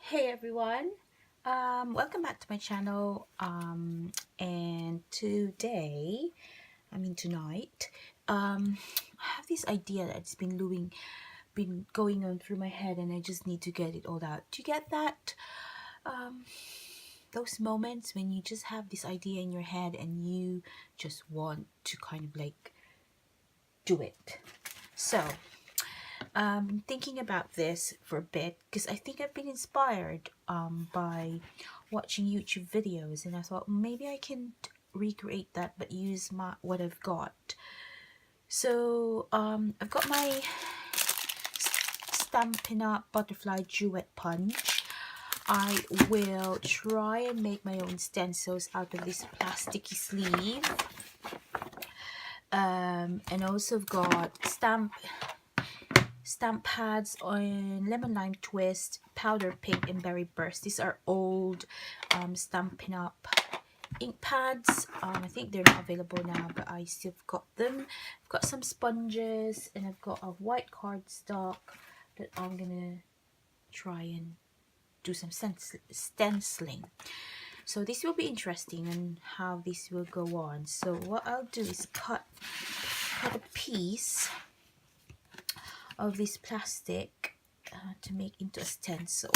Hey everyone, welcome back to my channel. And tonight, I have this idea that's been going on through my head, and I just need to get it all out. Do you get that? Those moments when you just have this idea in your head and you just want to kind of like do it. So thinking about this for a bit because I think I've been inspired by watching YouTube videos, and I thought maybe I can recreate that but use what I've got. So I've got my Stampin' Up butterfly duet punch. I will try and make my own stencils out of this plasticky sleeve, and also I've got stamp pads on Lemon Lime Twist, Powder Pink, and Berry Burst. These are old Stampin' Up ink pads. I think they're not available now, but I still got them. I've got some sponges, and I've got a white cardstock that I'm gonna try and do some stenciling. So this will be interesting and how this will go on. So what I'll do is cut a piece of this plastic to make into a stencil.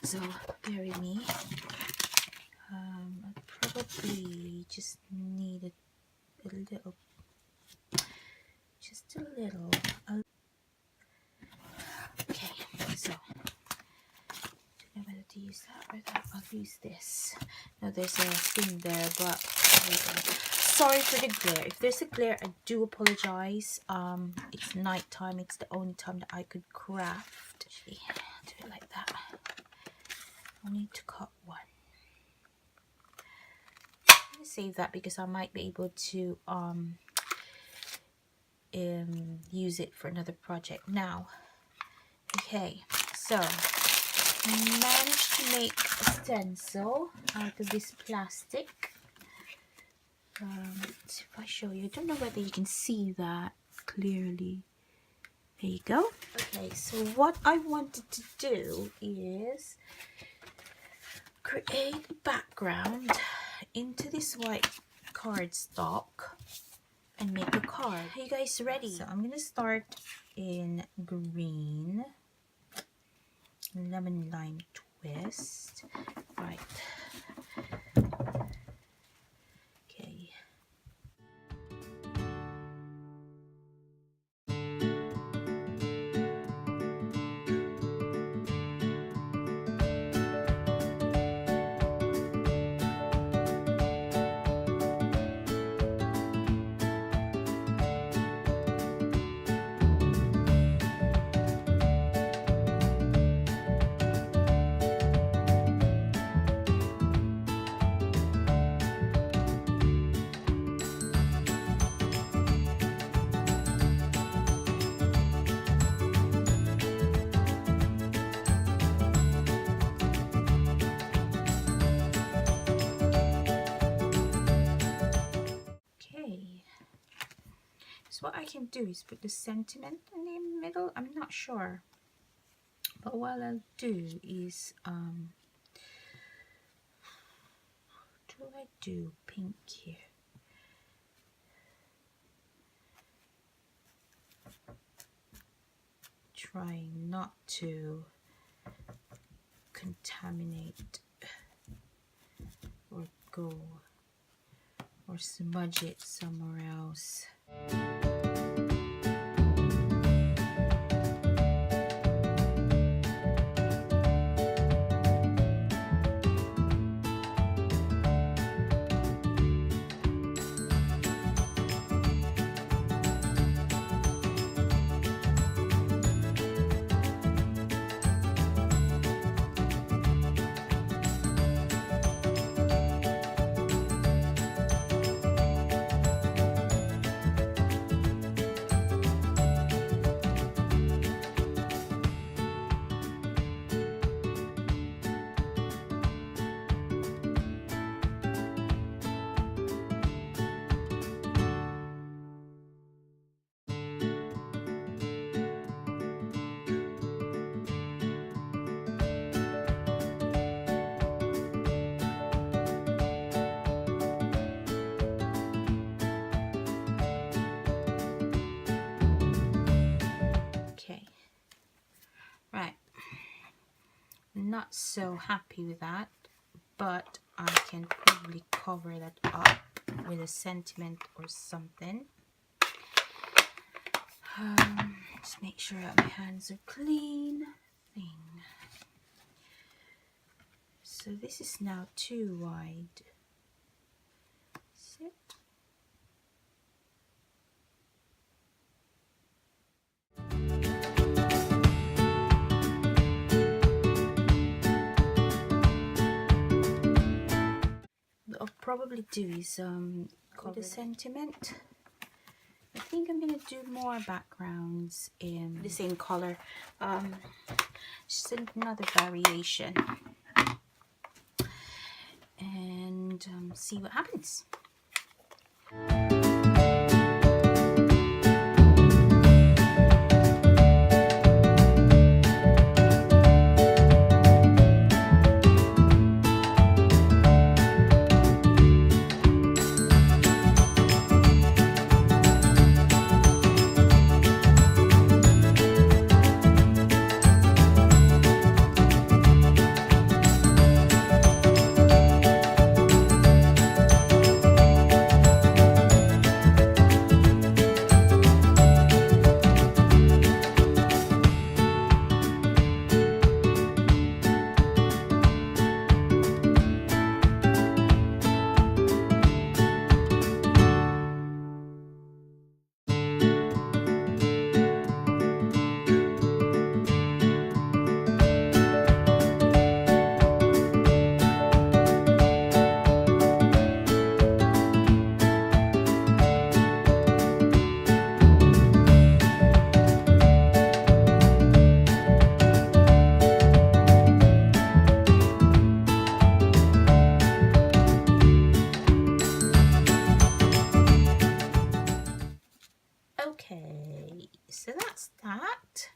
So bear with me. I probably just need a little, just a little. Okay, so I don't know whether to use that or that. I'll use this. Now there's a thing there, but sorry for the glare. If there's a glare, I do apologize. It's nighttime. It's the only time that I could craft. Actually, do it like that. I need to cut one. I'm gonna save that because I might be able to use it for another project. Now, okay, so I managed to make a stencil out of this plastic. Let's see if I show you. I don't know whether you can see that clearly. There you go. Okay, so what I wanted to do is create a background into this white cardstock and make a card. Are you guys ready? So I'm gonna start in green, Lemon Lime Twist. Right. Okay. So what I can do is put the sentiment in the middle. I'm not sure, but what I'll do is do I do pink here? Trying not to contaminate or go or smudge it somewhere else. Right, not so happy with that, but I can probably cover that up with a sentiment or something. Just make sure that my hands are clean. So this is now too wide. Sit. What I'll probably do is cover the sentiment. I think I'm gonna do more backgrounds in the same color. Just another variation, and see what happens. Okay, so that's that.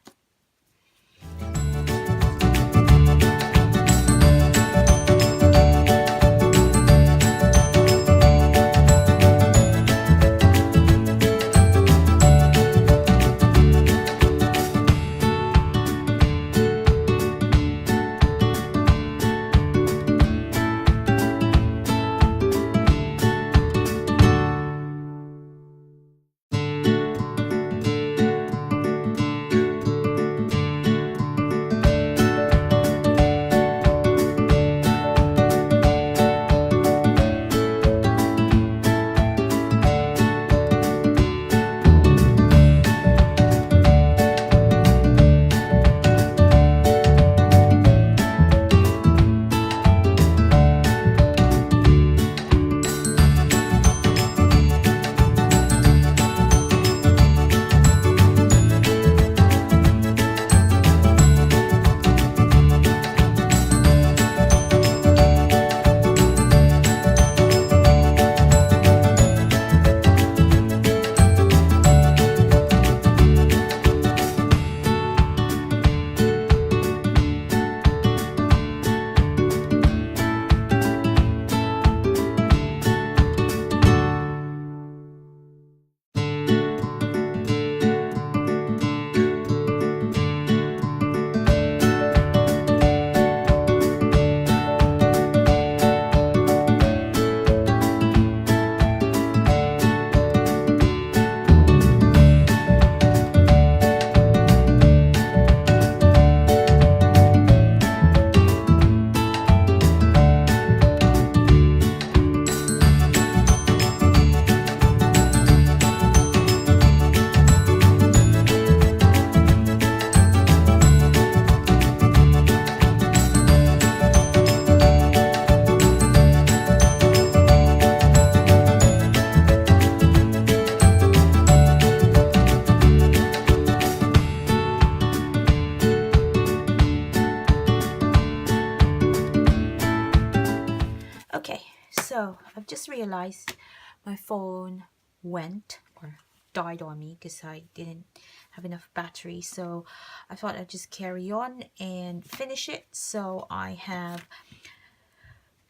Okay, so I've just realized my phone went or died on me because I didn't have enough battery, so I thought I'd just carry on and finish it. So I have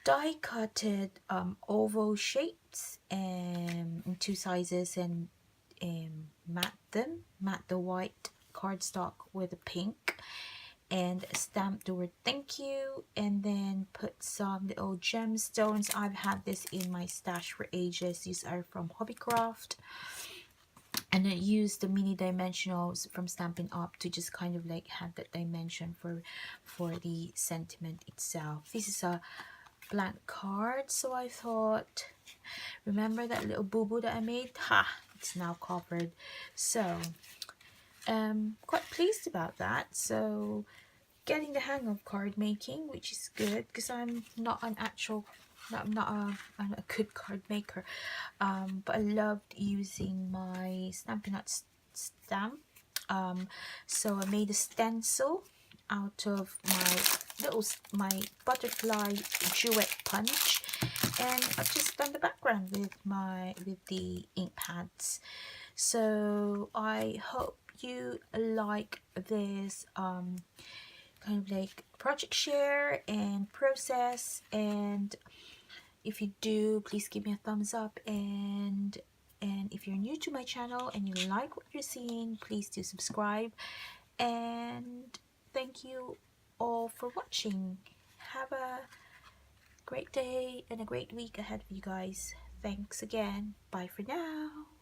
die cutted oval shapes in two sizes and matte the white cardstock with the pink, and stamp the word thank you, and then put some little gemstones. I've had this in my stash for ages. These are from Hobbycraft, and then use the mini dimensionals from Stampin' Up to just kind of like have that dimension for the sentiment itself. This is a blank card, so I thought, remember that little boo-boo that I made? Ha! It's now covered. So quite pleased about that. So getting the hang of card making, which is good because I'm not an actual I'm not a good card maker, but I loved using my Stampin' Up stamp. So I made a stencil out of my butterfly duet punch, and I've just done the background with the ink pads. So I hope you like this kind of like project share and process, and if you do, please give me a thumbs up, and if you're new to my channel and you like what you're seeing, please do subscribe, and thank you all for watching. Have a great day and a great week ahead of you guys. Thanks again. Bye for now.